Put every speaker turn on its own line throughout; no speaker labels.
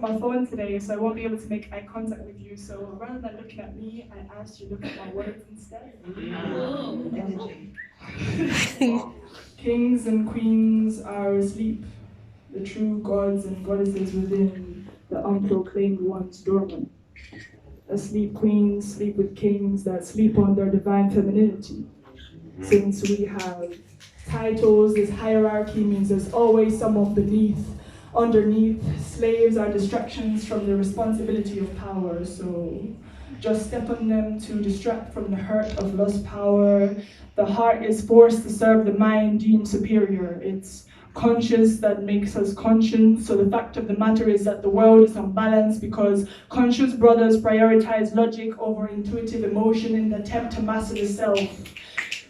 my phone today, so I won't be able to make eye contact with you. So rather than looking at me, I asked you to look at my words instead. Kings and queens are asleep. The true gods and goddesses within, the unproclaimed ones dormant. Asleep queens sleep with kings that sleep on their divine femininity. Since we have titles, this hierarchy means there's always someone beneath. Underneath, slaves are distractions from the responsibility of power, so just step on them to distract from the hurt of lost power. The heart is forced to serve the mind deemed superior. It's conscious that makes us conscious, so the fact of the matter is that the world is unbalanced because conscious brothers prioritize logic over intuitive emotion in the attempt to master the self.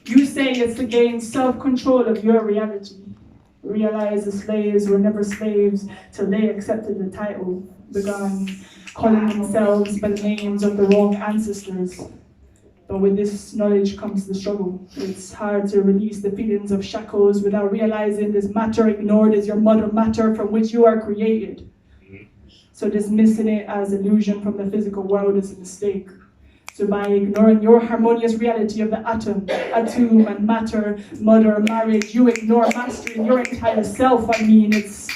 You say it's to gain self-control of your reality. Realize the slaves were never slaves till they accepted the title, began calling themselves by the names of the wrong ancestors. But with this knowledge comes the struggle. It's hard to release the feelings of shackles without realizing this matter ignored is your mother matter from which you are created. So dismissing it as illusion from the physical world is a mistake. So by ignoring your harmonious reality of the atom and matter, mother, marriage, you ignore mastering your entire self. I mean, it's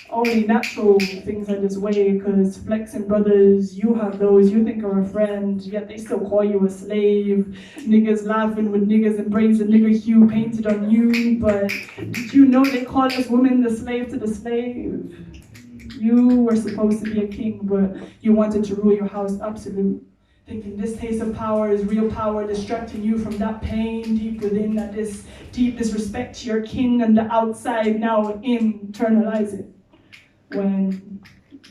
only natural things are this way, because flexing brothers, you have those you think are a friend, yet they still call you a slave. Niggas laughing with niggas embrace the nigger hue painted on you, but did you know they call us women the slave to the slave? You were supposed to be a king, but you wanted to rule your house absolute. Thinking this taste of power is real power, distracting you from that pain deep within, that this deep disrespect to your kin and the outside now internalize it. When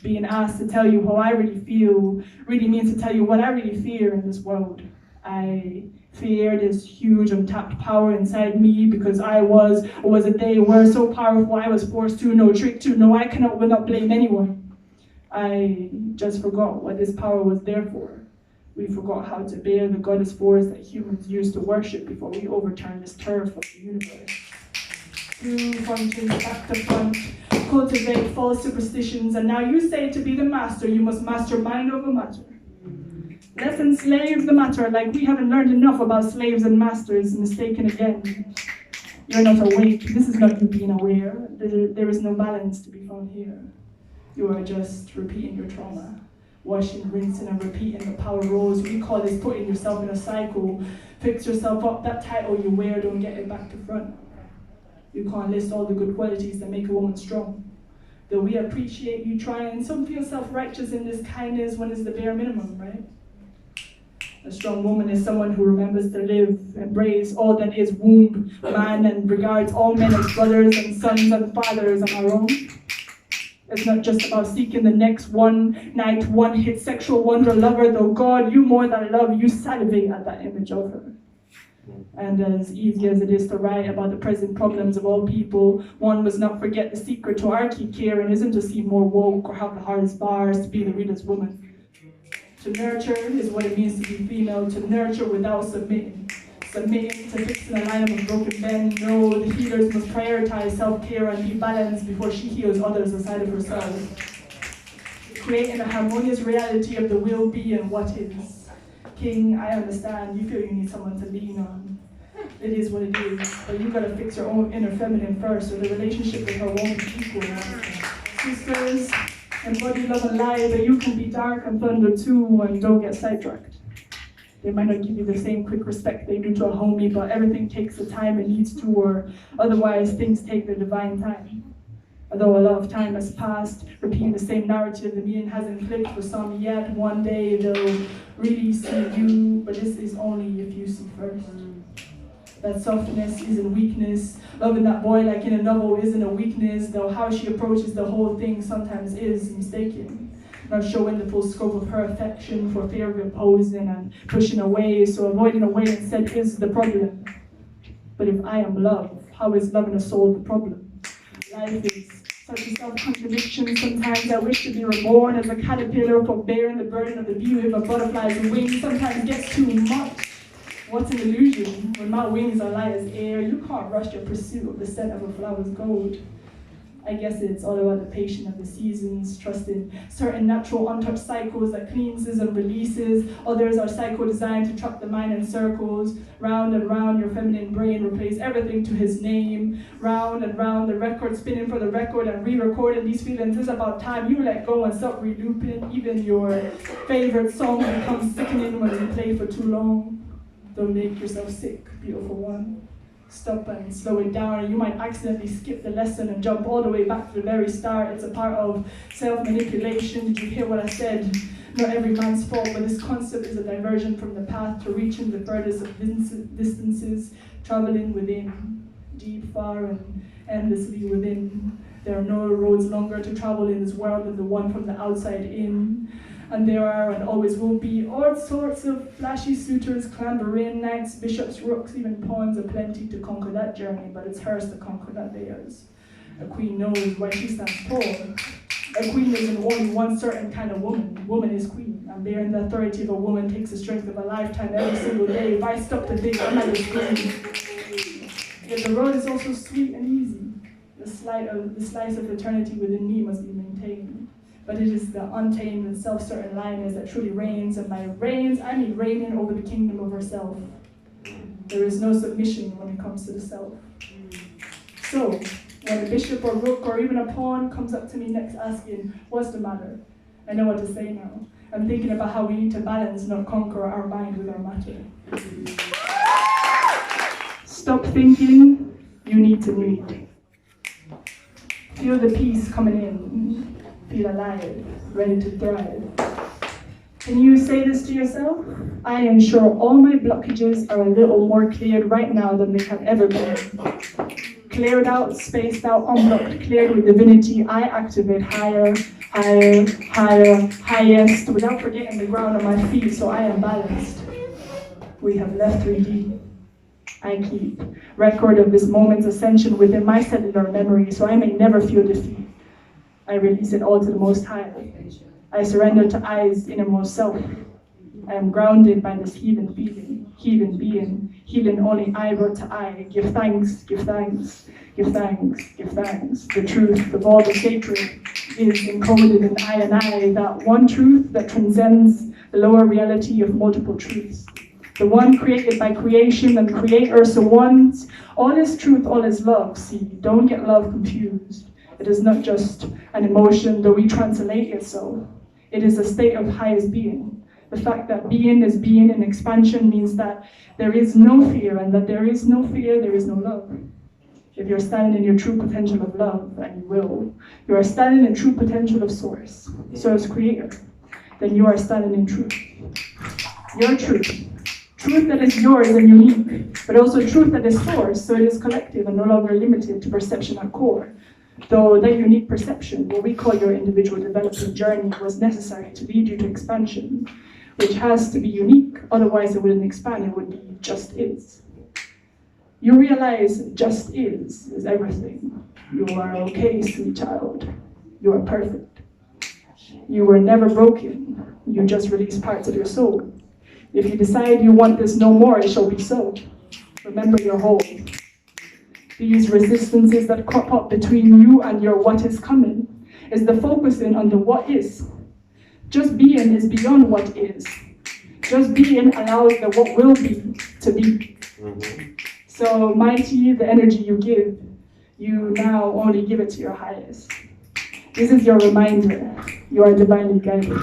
being asked to tell you how I really feel really means to tell you what I really fear in this world. I fear this huge untapped power inside me because I was, or was it they were so powerful I was forced to, no trick to, no I will not blame anyone. I just forgot what this power was there for. We forgot how to bear the goddess force that humans used to worship before we overturned this turf of the universe. Through functions back to front, cultivate false superstitions, and now you say to be the master, you must master mind over matter. Let's enslave the matter like we haven't learned enough about slaves and masters, mistaken again. You're not awake, this is not you being aware. There is no balance to be found here. You are just repeating your trauma. Washing, rinsing, and repeating the power roles. We call this putting yourself in a cycle. Fix yourself up, that title you wear, don't get it back to front. You can't list all the good qualities that make a woman strong. Though we appreciate you trying, some feel self-righteous in this kindness when it's the bare minimum, right? A strong woman is someone who remembers to live, embrace all that is womb, man, and regards all men as brothers and sons and fathers on our own. It's not just about seeking the next one night, one hit sexual wonder lover, though God, you more than love, you salivate at that image of her. And as easy as it is to write about the present problems of all people, one must not forget the secret to our key care and isn't to seem more woke or have the hardest bars to be the reader's woman. To nurture is what it means to be female, to nurture without submitting. Submitting to fixing a line of a broken bend. No, the healers must prioritize self-care and be balanced before she heals others aside of herself. Creating a harmonious reality of the will be and what is. King, I understand, you feel you need someone to lean on. It is what it is, but you gotta fix your own inner feminine first, or the relationship with her won't be equal. Sisters, embody love and light, but you can be dark and thunder too, and don't get sidetracked. They might not give you the same quick respect they do to a homie, but everything takes the time it needs to, or otherwise things take their divine time. Although a lot of time has passed, repeating the same narrative, the meaning hasn't clicked for some yet. One day they'll really see you, but this is only if you see first. That softness isn't weakness. Loving that boy like in a novel isn't a weakness, though how she approaches the whole thing sometimes is mistaken. Not showing the full scope of her affection for fear of imposing and pushing away, so avoiding away instead is the problem. But if I am love, how is loving a soul the problem? Life is such a self-contradiction. Sometimes I wish to be reborn as a caterpillar for bearing the burden of the view if a butterfly's wings sometimes gets too much. What's an illusion? When my wings are light as air, you can't rush your pursuit of the scent of a flower's gold. I guess it's all about the patience of the seasons, trusting certain natural untouched cycles that cleanses and releases. Others are psycho-designed to trap the mind in circles. Round and round, your feminine brain replays everything to his name. Round and round, the record spinning for the record and re-recording these feelings. It's about time you let go and stop re-looping. Even your favorite song becomes sickening when you play for too long. Don't make yourself sick, beautiful one. Stop and slow it down. You might accidentally skip the lesson and jump all the way back to the very start. It's a part of self-manipulation. Did you hear what I said? Not every man's fault, but this concept is a diversion from the path to reaching the furthest of distances, traveling within, deep, far, and endlessly within. There are no roads longer to travel in this world than the one from the outside in. And there are and always will be all sorts of flashy suitors clambering, knights, bishops, rooks, even pawns aplenty to conquer that journey, but it's hers to conquer, not theirs. A queen knows why she stands tall. A queen isn't only one certain kind of woman. Woman is queen, and bearing the authority of a woman takes the strength of a lifetime every single day. If I stop to think, I might just scream. Yet the road is also sweet and easy. The slice of eternity within me must be maintained. But it is the untamed and self-certain lioness that truly reigns, and by reigns, I mean reigning over the kingdom of herself. There is no submission when it comes to the self. So, when a bishop or rook or even a pawn comes up to me next asking, what's the matter? I know what to say now. I'm thinking about how we need to balance, not conquer our mind with our matter. Stop thinking, you need to need. Feel the peace coming in. Feel alive, ready to thrive. Can you say this to yourself? I am sure all my blockages are a little more cleared right now than they have ever been. Cleared out, spaced out, unblocked, cleared with divinity, I activate higher, higher, higher, highest, without forgetting the ground on my feet, so I am balanced. We have left 3D. I keep record of this moment's ascension within my cellular memory, so I may never feel defeat. I release it all to the Most High. I surrender to I's innermost self. I am grounded by this healing feeling, healing being, healing only I brought to I. Give thanks, give thanks, give thanks, give thanks. The truth of all the sacred is encoded in I and I, that one truth that transcends the lower reality of multiple truths. The one created by creation and creator, so one's all is truth, all is love. See, don't get love confused. It is not just an emotion, though we translate it so. It is a state of highest being. The fact that being is being in expansion means that there is no fear, and that there is no fear, there is no love. If you're standing in your true potential of love, and you will, you are standing in true potential of source creator, then you are standing in truth. Your truth. Truth that is yours and unique, but also truth that is source, so it is collective and no longer limited to perception at core. Though that unique perception, what we call your individual development journey, was necessary to lead you to expansion, which has to be unique, otherwise it wouldn't expand, it would be just is. You realize just is everything. You are okay, sweet child. You are perfect. You were never broken. You just released parts of your soul. If you decide you want this no more, it shall be so. Remember your whole. These resistances that crop up between you and your what is coming is the focusing on the what is. Just being is beyond what is. Just being allows the what will be to be. So mighty, the energy you give, you now only give it to your highest. This is your reminder. You are divinely guided.